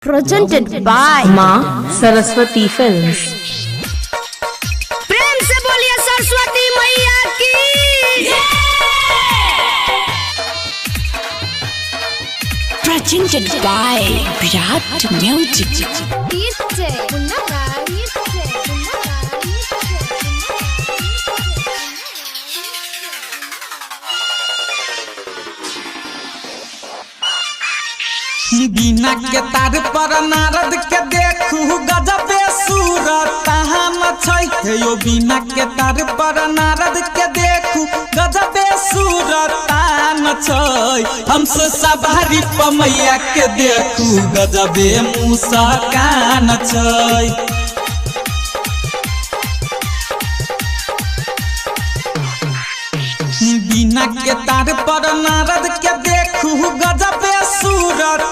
presented by माँ Saraswati films. प्रेम से बोलिए सरस्वती मैया की। Presented by Virat Music। बिना के तार पर नारद के देखू गजबे सूरत छै यो। बिना के तार पर नारद के देखू गजबे सूरत छै। हमसे सवारी पमैया के देखू गजबे मुस्कान छै। बिना के तार पर नारद के देखू गजबे सूरत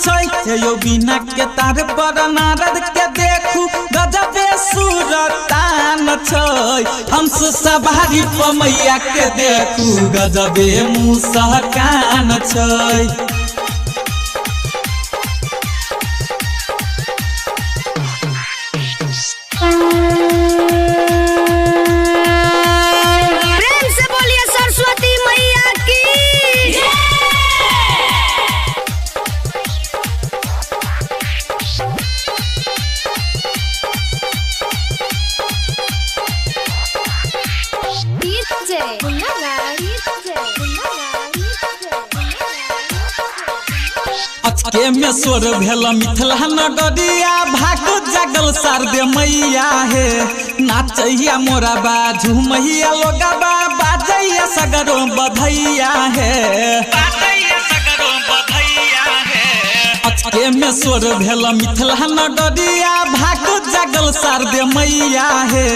छै यो। बिना के तार पर नारद के देखू गजबे सूरत छै। हमसे सवारी पमैया के देखू गजबे मुस्कान छै। अचके में सोर भेल मिथिला नगरिया भाग जगल शारदे मैया हे। नाचैया मोरा बाजू मैया लोगबा बाजैया सगरो बधैया हे। अचके में सोर भेल मिथिला नगरिया भाग जगल शारदे मैया हे।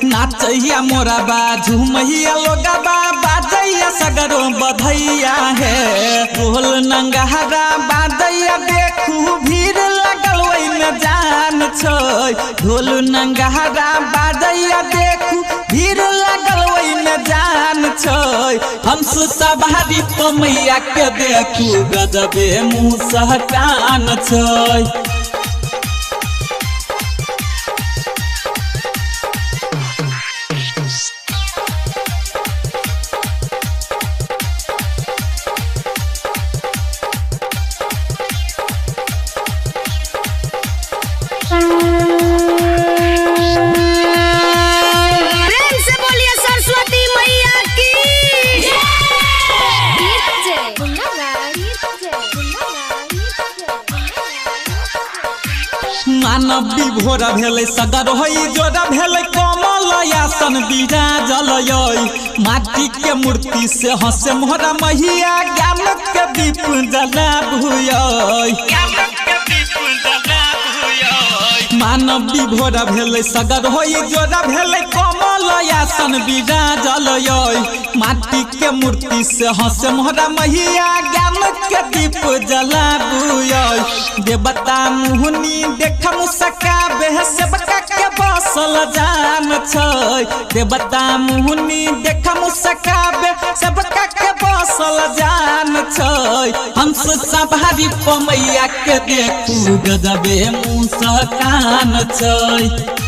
नाचैया मोरा बाजू मैया लोगबा बाजैया सगरो बधैया हे। बोल नंगहरा बाजैया देखू भीड़ लगल ओइ में जान छै। ढोल नंगहरा बाजैया देखू भीड़ लगल ओइ में जान छै। हमसे सवारी पमैया के देखू गजबे मुस्कान छै। मानव विभोर भेलै सगर होई जोरा भेलै कमल आसन विराजल यै। माटी के मूर्ति से हंसे मोहरा मैया ज्ञान के दीप जलाबुयै। मानव विभोर भेलै सगर होई जोरा भेलै कमल आसन विराजल यै। माटी के मूर्ति से हंसे मोहरा मैया ज्ञान के दीप जलाबुयै। देवता मुहनी देख मुस्काबे सेवका के बसल जान छै। देवता मुहनी देख मुस्काबे सेवका के बसल जान छै। हमसे सवारी पमैया के देखू गजबे मुस्कान छै।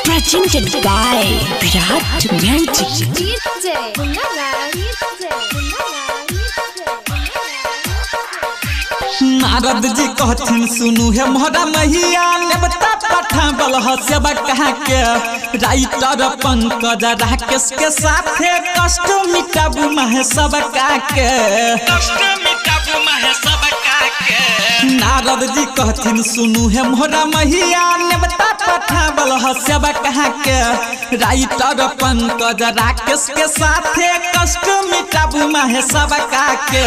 Presented by Virat Music। Narad ji कहथिन सुनू हे मोहरा मैया नेवता पठावल ह सेवा कहा के। राइटर पंकज राकेश के साथे कष्ट मिटाबू महे सब के। नारद जी कहथिन सुनू हे मोहरा मैया नेवता पठावल ह सेवा कहा के। राइटर पंकज राकेश के साथे कष्ट मिटाबू महे सब के।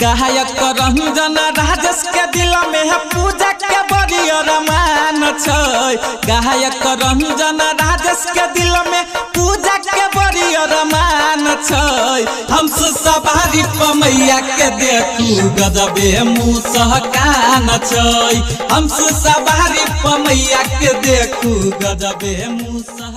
गायक रंजन राजेश के दिल में है पूजा के बड़ी अरमान छै। गायक रंजन राजेश के दिल में पूजा के बड़ी अरमान छै हंस सवारी पर मैया के देखू गजबे मुस्कान छै हंस सवारी पर मैया के देखू गजबे मुस्कान।